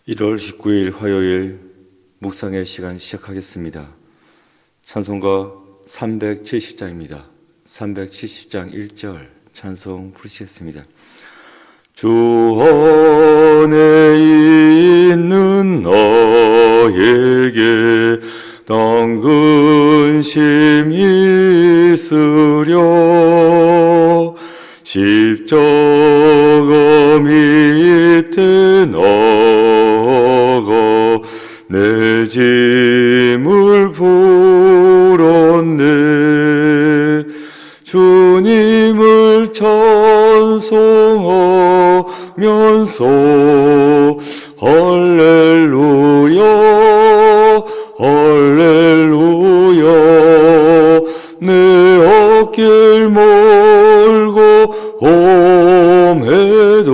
1월 19일 화요일 묵상의 시간 시작하겠습니다. 찬송가 370장입니다. 370장 1절 찬송 부르시겠습니다. 주 안에 있는 나에게 당근심 있으려 십자가 밑에 나가 내 짐을 풀었네. 주님을 찬송하면서 할렐루야 할렐루야 내 앞길 멀고 험해도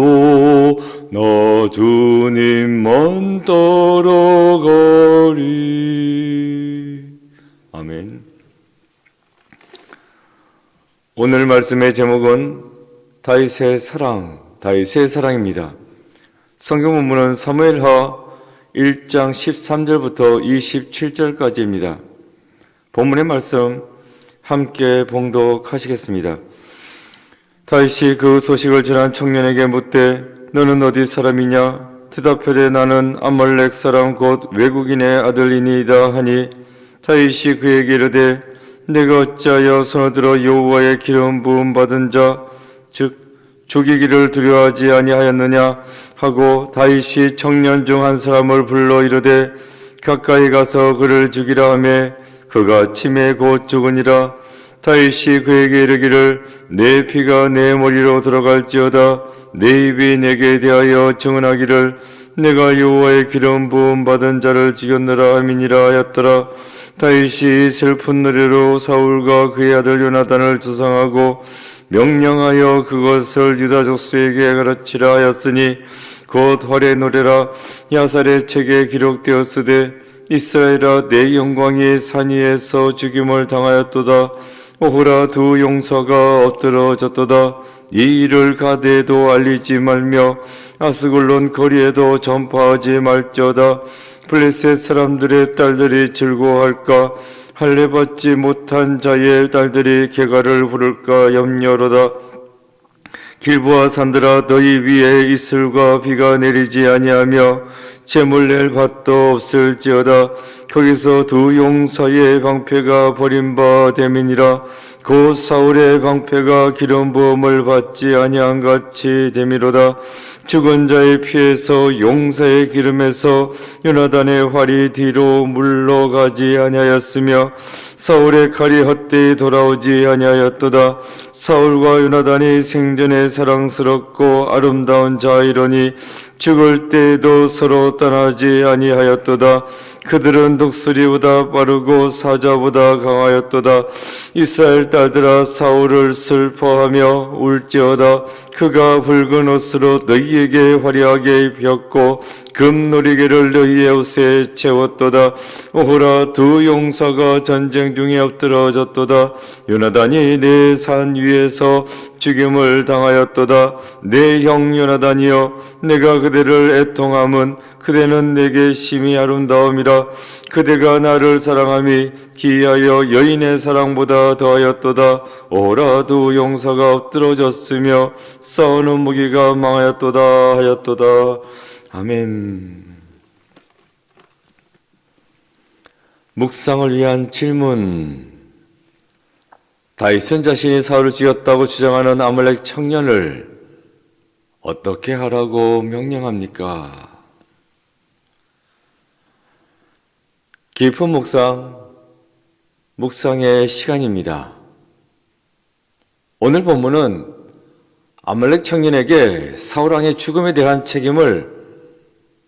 나 주님만 따라가리. 아멘. 오늘 말씀의 제목은 다윗의 사랑입니다. 성경 본문은 사무엘하 1장 13절부터 27절까지입니다. 본문의 말씀 함께 봉독하시겠습니다. 다윗이 그 소식을 전한 청년에게 묻되 너는 어디 사람이냐? 대답하되 나는 아말렉 사람 곧 외국인의 아들이니이다 하니 다윗이 그에게 이르되 내가 어찌하여 손을 들어 여호와의 기름 부음 받은 자 즉 죽이기를 두려워하지 아니하였느냐 하고 다윗이 청년 중 한 사람을 불러 이르되 가까이 가서 그를 죽이라 하매 그가 침에 곧 죽으니라. 다윗이 그에게 이르기를 내 피가 내 머리로 들어갈지어다 내 입이 내게 대하여 증언하기를 내가 여호와의 기름 부음 받은 자를 죽였느라 함이니라 하였더라. 다윗이 슬픈 노래로 사울과 그의 아들 요나단을 주상하고 명령하여 그것을 유다 족속에게 가르치라 하였으니 곧 활의 노래라. 야살의 책에 기록되었으되 이스라엘아 내 영광이 산 위에서 죽임을 당하였도다. 오호라 두 용사가 엎드러졌도다. 이 일을 가데에도 알리지 말며 아스글론 거리에도 전파하지 말지어다. 블레셋 사람들의 딸들이 즐거워할까? 할례 받지 못한 자의 딸들이 개가를 부를까 염려로다. 길보아 산들아 너희 위에 이슬과 비가 내리지 아니하며 재물 낼 밭도 없을지어다. 거기서 두 용사의 방패가 버림바 됨이니라. 곧 사울의 방패가 기름 부음을 받지 아니한 같이 됨이로다. 죽은 자의 피에서 용사의 기름에서 요나단의 활이 뒤로 물러가지 아니하였으며 사울의 칼이 헛되이 돌아오지 아니하였도다. 사울과 요나단이 생전에 사랑스럽고 아름다운 자이러니 죽을 때에도 서로 떠나지 아니하였도다. 그들은 독수리보다 빠르고 사자보다 강하였도다. 이스라엘 딸들아 사울을 슬퍼하며 울지어다. 그가 붉은 옷으로 너희에게 화려하게 입혔고 금놀이개를 너희의 옷에 채웠도다. 오호라 두 용사가 전쟁 중에 엎드러졌도다. 요나단이 내 산 위에서 죽임을 당하였도다. 내 형 요나단이여 내가 그대를 애통함은 그대는 내게 심히 아름다움이라. 그대가 나를 사랑함이 기하여 여인의 사랑보다 더하였도다. 오호라 두 용사가 엎드러졌으며 싸우는 무기가 망하였도다 하였도다. 아멘. 묵상을 위한 질문. 다윗은 자신이 사울을 죽였다고 주장하는 아말렉 청년을 어떻게 하라고 명령합니까? 깊은 묵상의 시간입니다. 오늘 본문은 아말렉 청년에게 사울 왕의 죽음에 대한 책임을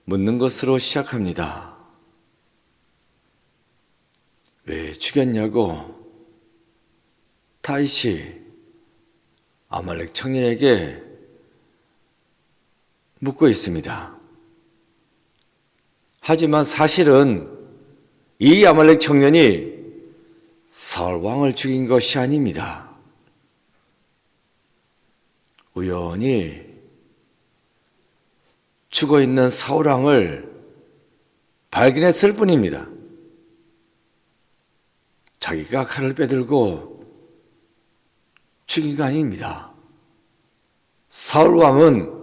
묻는 것으로 시작합니다. 왜 죽였냐고 다윗이 아말렉 청년에게 묻고 있습니다. 하지만 사실은 이 아말렉 청년이 사울 왕을 죽인 것이 아닙니다. 우연히 죽어있는 사울 왕을 발견했을 뿐입니다. 자기가 칼을 빼들고 죽인 거 아닙니다. 사울 왕은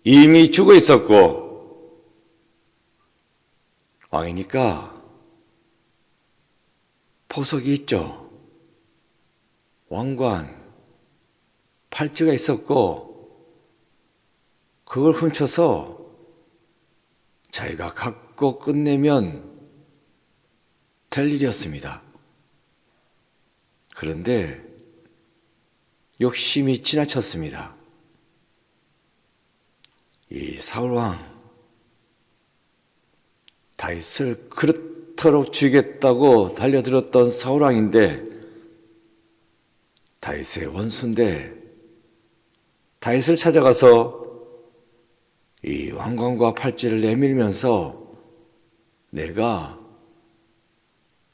이미 죽어 있었고, 왕이니까 보석이 있죠. 왕관, 팔찌가 있었고, 그걸 훔쳐서 자기가 갖고 끝내면 될 일이었습니다. 그런데 욕심이 지나쳤습니다. 이 사울왕 다윗을 그렇도록 죽이겠다고 달려들었던 사울왕인데, 다윗의 원수인데, 다윗을 찾아가서 이 왕관과 팔찌를 내밀면서 내가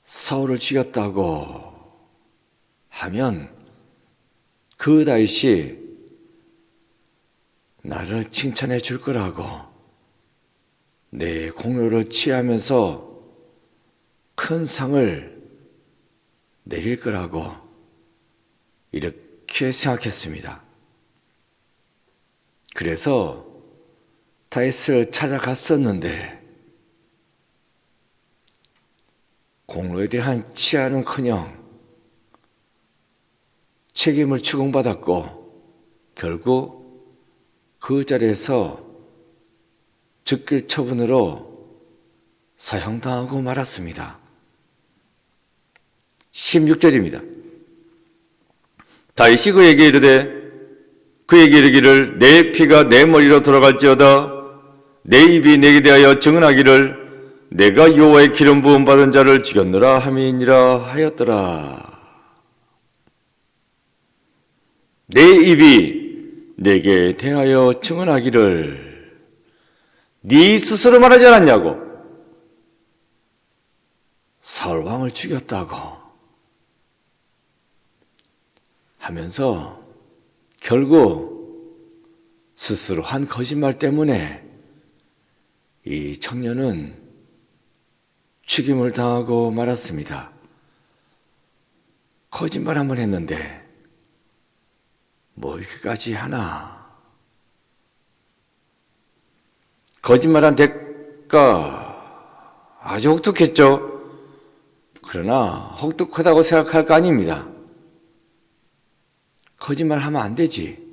사울을 죽였다고 하면 그 다윗이 나를 칭찬해 줄 거라고, 내 공로를 취하면서 큰 상을 내릴 거라고 이렇게 생각했습니다. 그래서 다윗을 찾아갔었는데 공로에 대한 치하는커녕 책임을 추궁받았고 결국 그 자리에서 즉길 처분으로 사형당하고 말았습니다. 16절입니다. 다윗이 그에게 이르기를 내 피가 내 머리로 돌아갈지어다 내 입이 내게 대하여 증언하기를 내가 여호와의 기름 부음 받은 자를 죽였노라 함이니라 하였더라. 내 입이 내게 대하여 증언하기를 네 스스로 말하지 않았냐고. 사울 왕을 죽였다고 하면서 결국 스스로 한 거짓말 때문에 이 청년은 죽임을 당하고 말았습니다. 거짓말 한번 했는데 뭐 이렇게까지 하나. 거짓말한 대가 아주 혹독했죠. 그러나 혹독하다고 생각할 거 아닙니다. 거짓말하면 안 되지.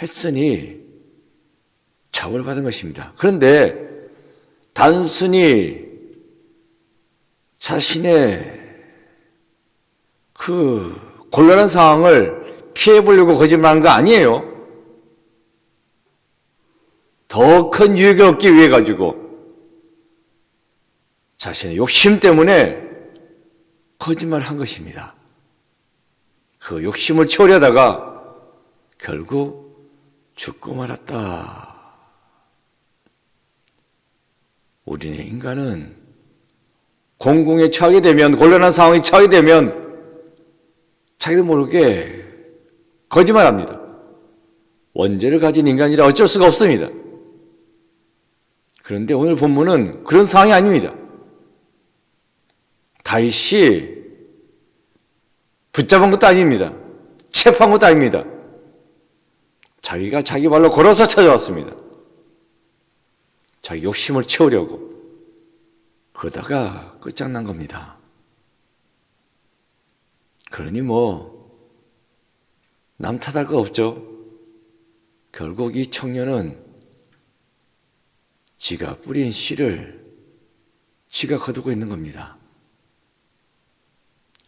했으니 처벌받은 것입니다. 그런데 단순히 자신의 그 곤란한 상황을 피해보려고 거짓말한 거 아니에요. 더 큰 유익을 얻기 위해 가지고 자신의 욕심 때문에 거짓말을 한 것입니다. 그 욕심을 채우려다가 결국 죽고 말았다. 우리네 인간은 공공에 처하게 되면, 곤란한 상황에 처하게 되면 자기도 모르게 거짓말합니다. 원죄를 가진 인간이라 어쩔 수가 없습니다. 그런데 오늘 본문은 그런 상황이 아닙니다. 다윗이 붙잡은 것도 아닙니다. 체포한 것도 아닙니다. 자기가 자기 발로 걸어서 찾아왔습니다. 자기 욕심을 채우려고. 그러다가 끝장난 겁니다. 그러니 남 탓할 거 없죠. 결국 이 청년은 지가 뿌린 씨를 지가 거두고 있는 겁니다.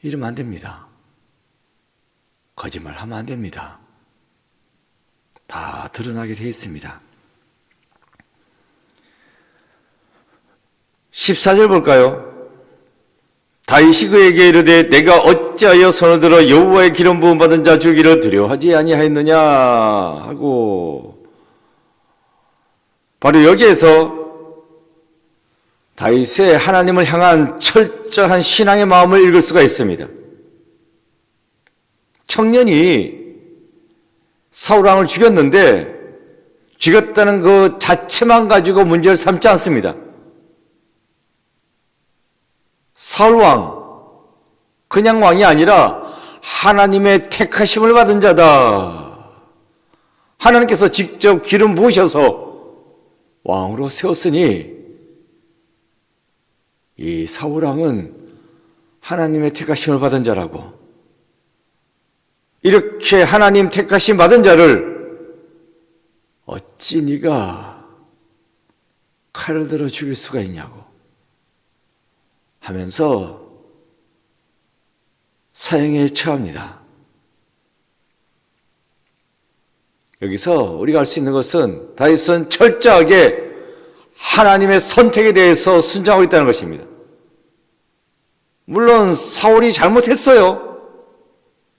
이러면 안 됩니다. 거짓말하면 안 됩니다. 다 드러나게 되어 있습니다. 14절 볼까요? 다윗이 그에게 이르되 내가 어찌하여 손을 들어 여호와의 기름 부음 받은 자 죽이려 두려워하지 아니하였느냐 하고, 바로 여기에서 다윗의 하나님을 향한 철저한 신앙의 마음을 읽을 수가 있습니다. 청년이 사울왕을 죽였는데 죽였다는 그 자체만 가지고 문제를 삼지 않습니다. 사울 왕, 그냥 왕이 아니라 하나님의 택하심을 받은 자다. 하나님께서 직접 기름 부으셔서 왕으로 세웠으니 이 사울 왕은 하나님의 택하심을 받은 자라고. 이렇게 하나님 택하심 받은 자를 어찌 네가 칼을 들어 죽일 수가 있냐고 하면서 사형에 처합니다. 여기서 우리가 알 수 있는 것은 다윗은 철저하게 하나님의 선택에 대해서 순종하고 있다는 것입니다. 물론 사울이 잘못했어요.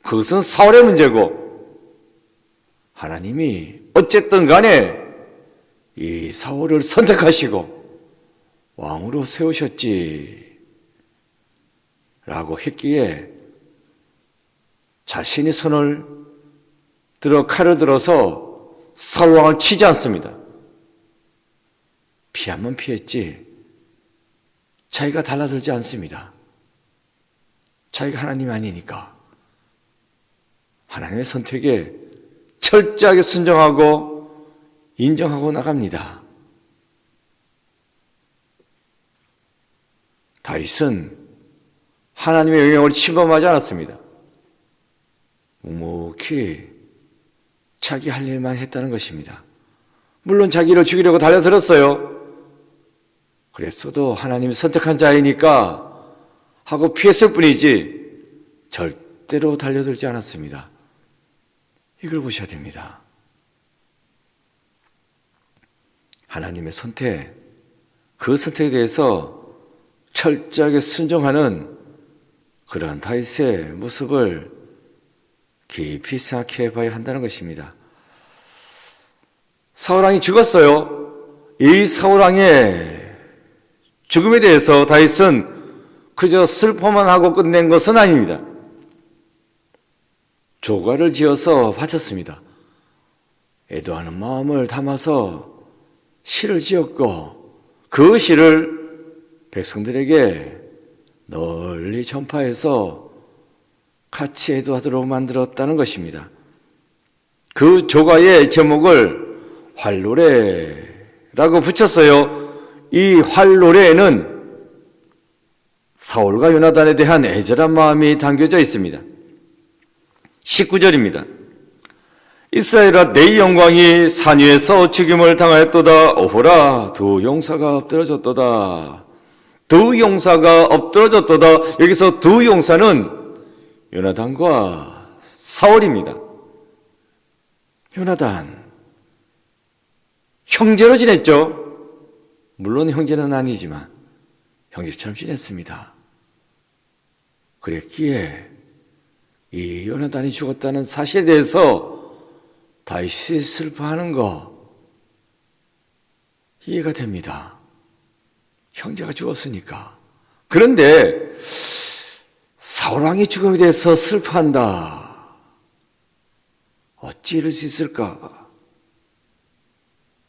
그것은 사울의 문제고, 하나님이 어쨌든 간에 이 사울을 선택하시고 왕으로 세우셨지 라고 했기에 자신이 손을 들어 칼을 들어서 사울 왕을 치지 않습니다. 피하면 피했지 자기가 달라들지 않습니다. 자기가 하나님이 아니니까 하나님의 선택에 철저하게 순종하고 인정하고 나갑니다. 다윗은 하나님의 영역을 침범하지 않았습니다. 묵묵히 자기 할 일만 했다는 것입니다. 물론 자기를 죽이려고 달려들었어요. 그랬어도 하나님이 선택한 자이니까 하고 피했을 뿐이지 절대로 달려들지 않았습니다. 이걸 보셔야 됩니다. 하나님의 선택, 그 선택에 대해서 철저하게 순종하는 그러한 다윗의 모습을 깊이 생각해 봐야 한다는 것입니다. 사울왕이 죽었어요. 이 사울왕의 죽음에 대해서 다윗은 그저 슬퍼만 하고 끝낸 것은 아닙니다. 조가를 지어서 바쳤습니다. 애도하는 마음을 담아서 시를 지었고 그 시를 백성들에게 널리 전파해서 같이 애도하도록 만들었다는 것입니다. 그 조가의 제목을 활노래라고 붙였어요. 이 활노래에는 사울과 요나단에 대한 애절한 마음이 담겨져 있습니다. 19절입니다. 이스라엘아, 내 영광이 산 위에서 죽임을 당하였도다. 오호라, 두 용사가 엎드러졌도다. 두 용사가 엎드러졌도다. 여기서 두 용사는 요나단과 사울입니다. 요나단, 형제로 지냈죠. 물론 형제는 아니지만 형제처럼 지냈습니다. 그랬기에 이 요나단이 죽었다는 사실에 대해서 다윗이 슬퍼하는 거 이해가 됩니다. 형제가 죽었으니까. 그런데 사울왕의 죽음에 대해서 슬퍼한다. 어찌 이럴 수 있을까?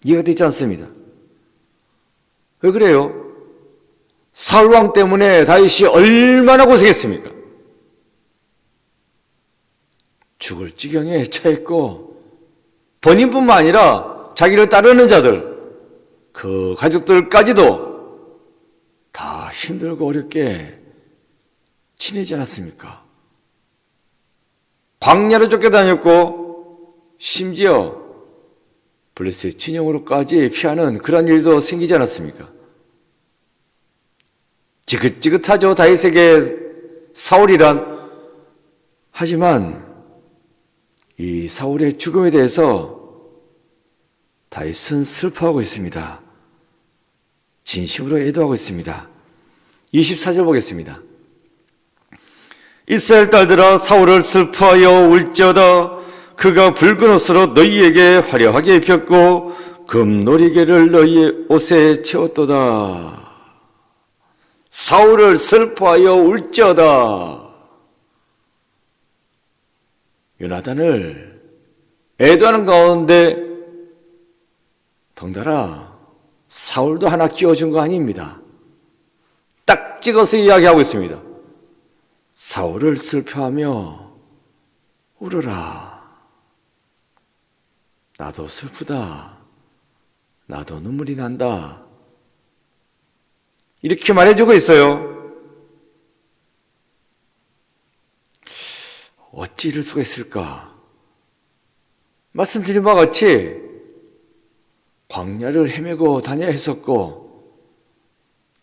이해가 되지 않습니다. 왜 그래요? 사울왕 때문에 다윗이 얼마나 고생했습니까? 죽을 지경에 처했고 본인뿐만 아니라 자기를 따르는 자들, 그 가족들까지도 다 힘들고 어렵게 지내지 않았습니까? 광야로 쫓겨다녔고 심지어 블레셋 진영으로까지 피하는 그런 일도 생기지 않았습니까? 지긋지긋하죠, 다윗에게 사울이란. 하지만 이 사울의 죽음에 대해서 다윗은 슬퍼하고 있습니다. 진심으로 애도하고 있습니다. 24절 보겠습니다. 이스라엘 딸들아, 사울을 슬퍼하여 울지어다. 그가 붉은 옷으로 너희에게 화려하게 입혔고 금놀이개를 너희의 옷에 채웠도다. 사울을 슬퍼하여 울지어다. 요나단을 애도하는 가운데 덩달아 사울도 하나 끼워준 거 아닙니다. 딱 찍어서 이야기하고 있습니다. 사울을 슬퍼하며 울어라. 나도 슬프다. 나도 눈물이 난다. 이렇게 말해주고 있어요. 어찌 이럴 수가 있을까? 말씀드린 바와 같이 광야를 헤매고 다녀야 했었고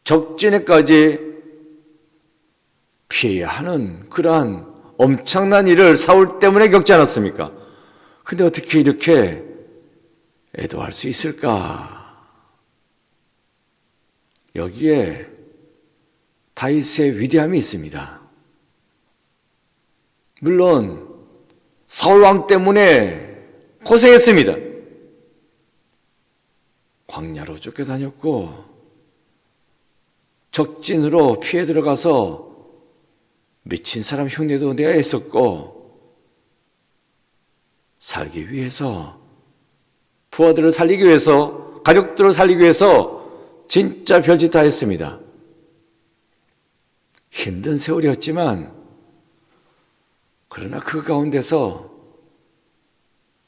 적진에까지 피해야 하는 그러한 엄청난 일을 사울 때문에 겪지 않았습니까? 근데 어떻게 이렇게 애도할 수 있을까? 여기에 다윗의 위대함이 있습니다. 물론 사울 왕 때문에 고생했습니다. 광야로 쫓겨다녔고 적진으로 피해 들어가서 미친 사람 흉내도 내야 했었고 살기 위해서 부하들을 살리기 위해서 가족들을 살리기 위해서 진짜 별짓 다 했습니다. 힘든 세월이었지만 그러나 그 가운데서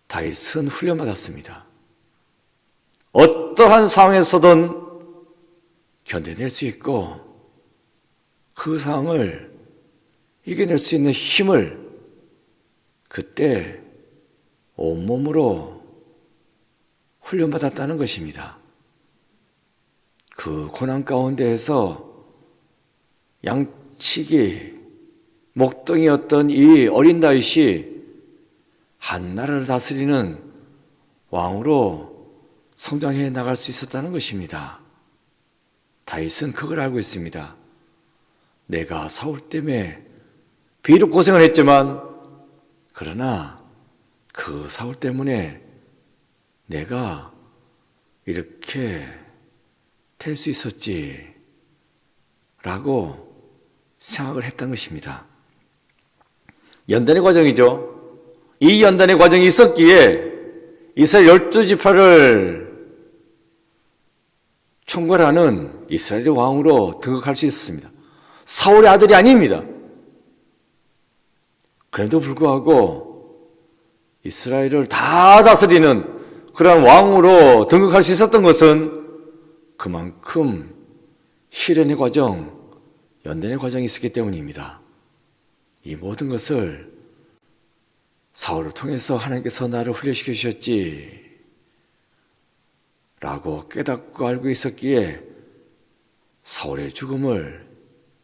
다윗은 훈련받았습니다. 어떠한 상황에서든 견뎌낼 수 있고 그 상황을 이겨낼 수 있는 힘을 그때 온몸으로 훈련받았다는 것입니다. 그 고난 가운데에서 양치기 목동이었던 이 어린 다윗이 한 나라를 다스리는 왕으로 성장해 나갈 수 있었다는 것입니다. 다윗은 그걸 알고 있습니다. 내가 사울 때문에 비록 고생을 했지만 그러나 그 사울 때문에 내가 이렇게 될 수 있었지 라고 생각을 했던 것입니다. 연단의 과정이죠. 이 연단의 과정이 있었기에 이스라엘 12지파를 총괄하는 이스라엘의 왕으로 등극할 수 있었습니다. 사울의 아들이 아닙니다. 그래도 불구하고 이스라엘을 다 다스리는 그런 왕으로 등극할 수 있었던 것은 그만큼 시련의 과정, 연단의 과정이 있었기 때문입니다. 이 모든 것을 사울을 통해서 하나님께서 나를 훈련시켜 주셨지 라고 깨닫고 알고 있었기에 사울의 죽음을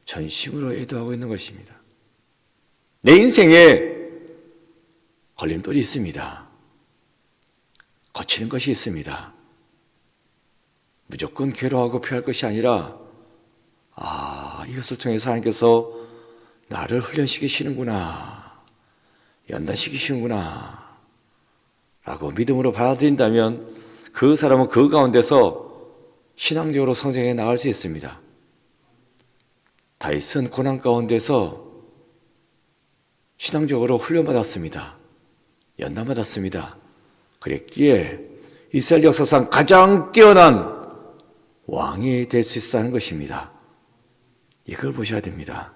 전심으로 애도하고 있는 것입니다. 내 인생에 걸림돌이 있습니다. 거치는 것이 있습니다. 무조건 괴로워하고 피할 것이 아니라 이것을 통해서 하나님께서 나를 훈련시키시는구나, 연단시키시는구나 라고 믿음으로 받아들인다면 그 사람은 그 가운데서 신앙적으로 성장해 나갈 수 있습니다. 다윗은 고난 가운데서 신앙적으로 훈련받았습니다. 연단받았습니다. 그랬기에 이스라엘 역사상 가장 뛰어난 왕이 될 수 있다는 것입니다. 이걸 보셔야 됩니다.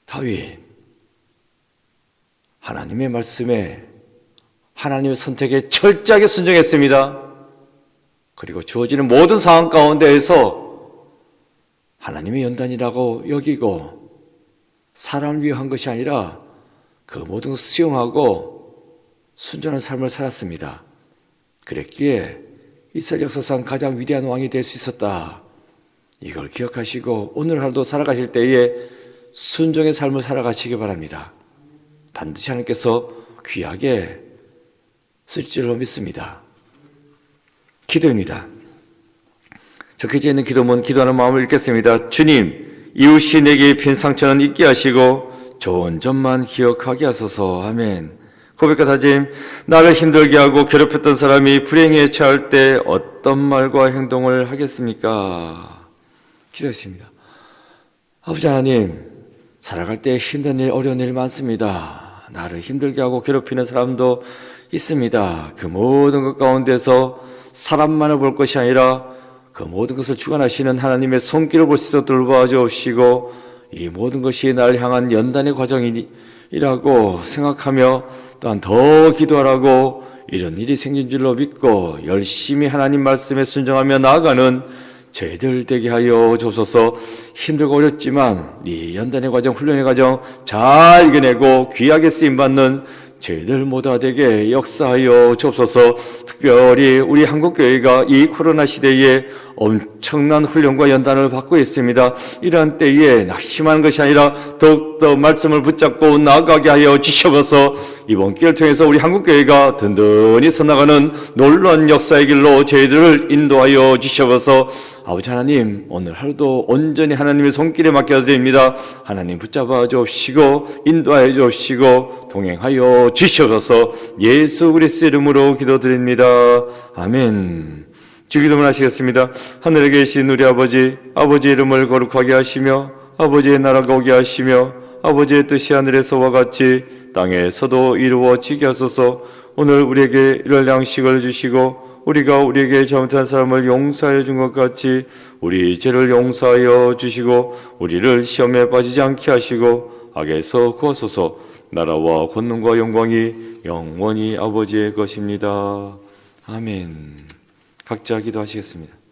다윗, 하나님의 말씀에 하나님의 선택에 철저하게 순종했습니다. 그리고 주어지는 모든 상황 가운데에서 하나님의 연단이라고 여기고 사람을 위한 것이 아니라 그 모든 것을 수용하고 순전한 삶을 살았습니다. 그랬기에 이스라엘 역사상 가장 위대한 왕이 될 수 있었다. 이걸 기억하시고 오늘 하루도 살아가실 때에 순종의 삶을 살아가시기 바랍니다. 반드시 하나님께서 귀하게 쓸 줄로 믿습니다. 기도입니다. 적혀져 있는 기도문 기도하는 마음을 읽겠습니다. 주님, 이웃이 내게 입힌 상처는 잊게 하시고 좋은 점만 기억하게 하소서. 아멘. 고백과 다짐. 나를 힘들게 하고 괴롭혔던 사람이 불행에 처할 때 어떤 말과 행동을 하겠습니까? 기도했습니다. 아버지 하나님, 살아갈 때 힘든 일, 어려운 일 많습니다. 나를 힘들게 하고 괴롭히는 사람도 있습니다. 그 모든 것 가운데서 사람만을 볼 것이 아니라 그 모든 것을 주관하시는 하나님의 손길을 볼 수 있도록 돌봐 주옵시고 이 모든 것이 날 향한 연단의 과정이라고 생각하며 또한 더 기도하라고 이런 일이 생긴 줄로 믿고 열심히 하나님 말씀에 순종하며 나아가는 저희들 되게 하여 주옵소서. 힘들고 어렵지만 이 연단의 과정, 훈련의 과정 잘 이겨내고 귀하게 쓰임받는 저희들 모두 되게 역사하여 주옵소서. 특별히 우리 한국교회가 이 코로나 시대에 엄청난 훈련과 연단을 받고 있습니다. 이러한 때에 낙심하는 것이 아니라 더욱더 말씀을 붙잡고 나아가게 하여 주시옵소서. 이번 기회를 통해서 우리 한국교회가 든든히 서나가는 놀라운 역사의 길로 저희들을 인도하여 주시옵소서. 아버지 하나님, 오늘 하루도 온전히 하나님의 손길에 맡겨드립니다. 하나님 붙잡아 주옵시고 인도하여 주옵시고 동행하여 주시옵소서. 예수 그리스도의 이름으로 기도드립니다. 아멘. 주기도문 하시겠습니다. 하늘에 계신 우리 아버지, 아버지의 이름을 거룩하게 하시며 아버지의 나라가 오게 하시며 아버지의 뜻이 하늘에서와 같이 땅에서도 이루어지게 하소서. 오늘 우리에게 이럴 양식을 주시고 우리가 우리에게 잘못한 사람을 용서하여 준 것 같이 우리 죄를 용서하여 주시고 우리를 시험에 빠지지 않게 하시고 악에서 구하소서. 나라와 권능과 영광이 영원히 아버지의 것입니다. 아멘. 각자 기도하시겠습니다.